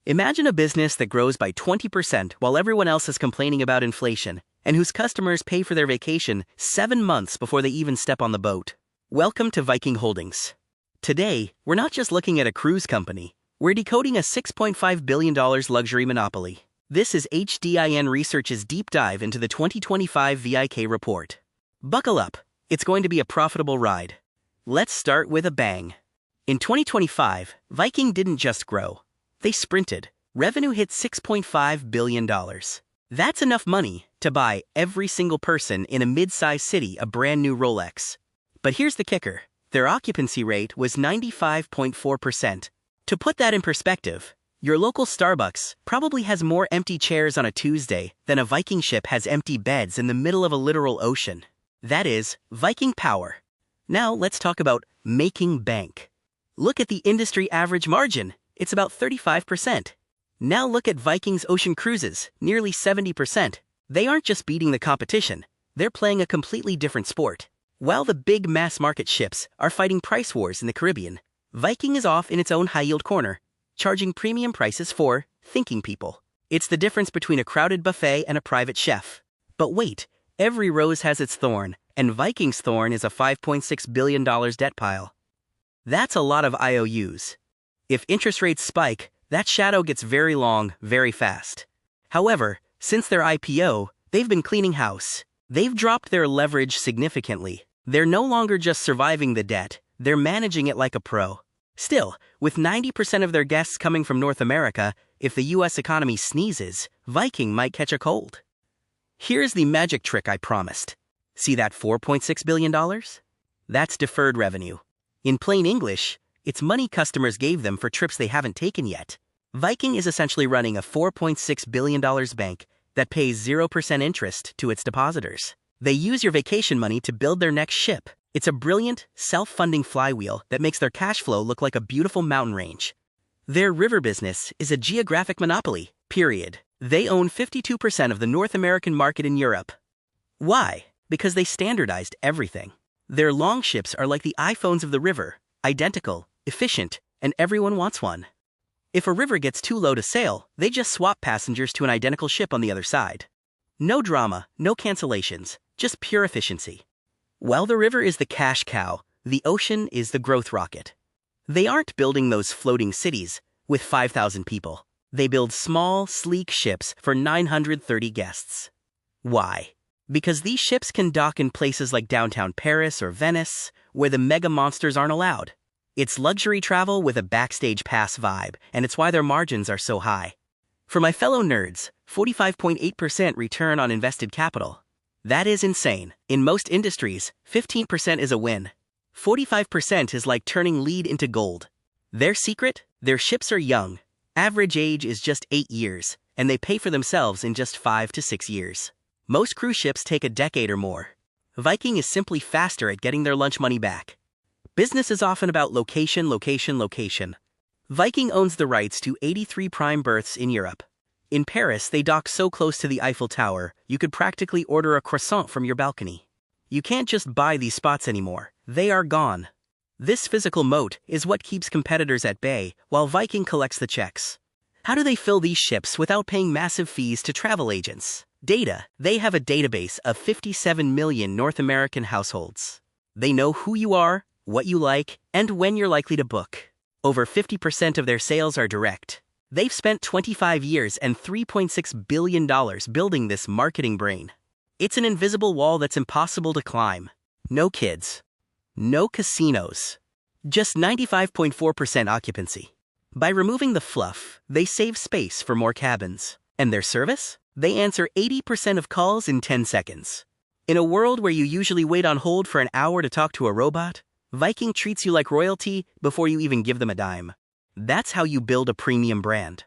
Imagine a business that grows by 20% while everyone else is complaining about inflation, and whose customers pay for their vacation 7 months before they even step on the boat. Welcome to Viking Holdings. Today, we're not just looking at a cruise company, we're decoding a $6.5 billion luxury monopoly. This is HDIN Research's deep dive into the 2025 VIK report. Buckle up, it's going to be a profitable ride. Let's start with a bang. In 2025, Viking didn't just grow. They sprinted. Revenue hit $6.5 billion. That's enough money to buy every single person in a mid-sized city a brand new Rolex. But here's the kicker. Their occupancy rate was 95.4%. To put that in perspective, your local Starbucks probably has more empty chairs on a Tuesday than a Viking ship has empty beds in the middle of a literal ocean. That is Viking power. Now let's talk about making bank. Look at the industry average margin. It's about 35%. Now look at Viking's ocean cruises, nearly 70%. They aren't just beating the competition, they're playing a completely different sport. While the big mass market ships are fighting price wars in the Caribbean, Viking is off in its own high-yield corner, charging premium prices for thinking people. It's the difference between a crowded buffet and a private chef. But wait, every rose has its thorn, and Viking's thorn is a $5.6 billion debt pile. That's a lot of IOUs. If interest rates spike, that shadow gets very long, very fast. However, since their IPO, they've been cleaning house. They've dropped their leverage significantly. They're no longer just surviving the debt, they're managing it like a pro. Still, with 90% of their guests coming from North America, if the US economy sneezes, Viking might catch a cold. Here's the magic trick I promised. See that $4.6 billion? That's deferred revenue. In plain English, it's money customers gave them for trips they haven't taken yet. Viking is essentially running a $4.6 billion bank that pays 0% interest to its depositors. They use your vacation money to build their next ship. It's a brilliant, self-funding flywheel that makes their cash flow look like a beautiful mountain range. Their river business is a geographic monopoly, period. They own 52% of the North American market in Europe. Why? Because they standardized everything. Their longships are like the iPhones of the river, identical, efficient, and everyone wants one. If a river gets too low to sail, they just swap passengers to an identical ship on the other side. No drama, no cancellations, just pure efficiency. While the river is the cash cow, the ocean is the growth rocket. They aren't building those floating cities with 5,000 people. They build small, sleek ships for 930 guests. Why? Because these ships can dock in places like downtown Paris or Venice, where the mega monsters aren't allowed. It's luxury travel with a backstage pass vibe, and it's why their margins are so high. For my fellow nerds, 45.8% return on invested capital. That is insane. In most industries, 15% is a win. 45% is like turning lead into gold. Their secret? Their ships are young. Average age is just 8 years, and they pay for themselves in just 5 to 6 years. Most cruise ships take a decade or more. Viking is simply faster at getting their lunch money back. Business is often about location, location, location. Viking owns the rights to 83 prime berths in Europe. In Paris, they dock so close to the Eiffel Tower, you could practically order a croissant from your balcony. You can't just buy these spots anymore. They are gone. This physical moat is what keeps competitors at bay, while Viking collects the checks. How do they fill these ships without paying massive fees to travel agents? Data. They have a database of 57 million North American households. They know who you are, what you like, and when you're likely to book. Over 50% of their sales are direct. They've spent 25 years and $3.6 billion building this marketing brain. It's an invisible wall that's impossible to climb. No kids. No casinos. Just 95.4% occupancy. By removing the fluff, they save space for more cabins. And their service? They answer 80% of calls in 10 seconds. In a world where you usually wait on hold for an hour to talk to a robot, Viking treats you like royalty before you even give them a dime. That's how you build a premium brand.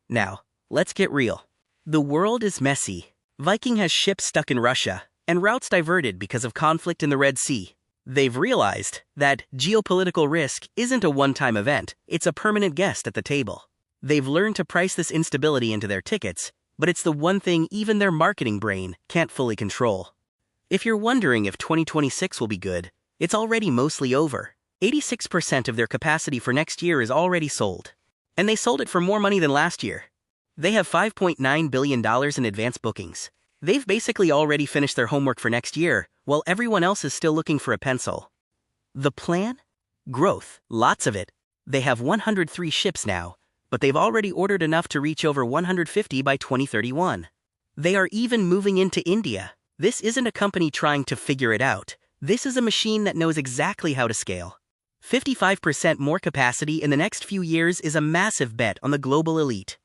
Now, let's get real. The world is messy. Viking has ships stuck in Russia and routes diverted because of conflict in the Red Sea. They've realized that geopolitical risk isn't a one-time event, it's a permanent guest at the table. They've learned to price this instability into their tickets, but it's the one thing even their marketing brain can't fully control. If you're wondering if 2026 will be good, it's already mostly over. 86% of their capacity for next year is already sold. And they sold it for more money than last year. They have $5.9 billion in advance bookings. They've basically already finished their homework for next year, while everyone else is still looking for a pencil. The plan? Growth, lots of it. They have 103 ships now, but they've already ordered enough to reach over 150 by 2031. They are even moving into India. This isn't a company trying to figure it out. This is a machine that knows exactly how to scale. 55% more capacity in the next few years is a massive bet on the global elite.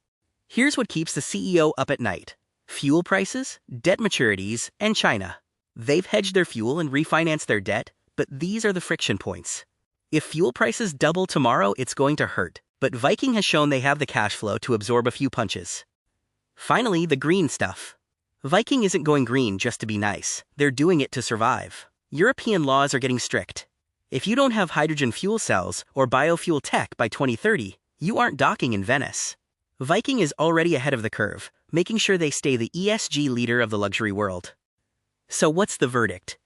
Here's what keeps the CEO up at night: fuel prices, debt maturities, and China. They've hedged their fuel and refinanced their debt, but these are the friction points. If fuel prices double tomorrow, it's going to hurt, but Viking has shown they have the cash flow to absorb a few punches. Finally, the green stuff. Viking isn't going green just to be nice. They're doing it to survive. European laws are getting strict. If you don't have hydrogen fuel cells or biofuel tech by 2030, you aren't docking in Venice. Viking is already ahead of the curve, making sure they stay the ESG leader of the luxury world. So what's the verdict?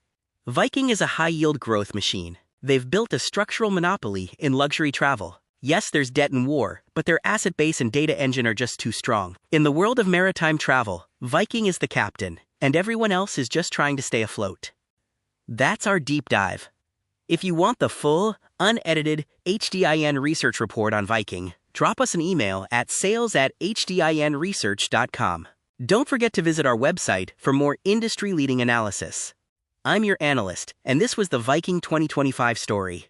Viking is a high-yield growth machine. They've built a structural monopoly in luxury travel. Yes, there's debt and war, but their asset base and data engine are just too strong. In the world of maritime travel, Viking is the captain, and everyone else is just trying to stay afloat. That's our deep dive. If you want the full, unedited HDIN Research report on Viking, drop us an email at sales@hdinresearch.com. Don't forget to visit our website for more industry-leading analysis. I'm your analyst, and this was the Viking 2025 story.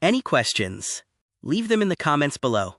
Any questions? Leave them in the comments below.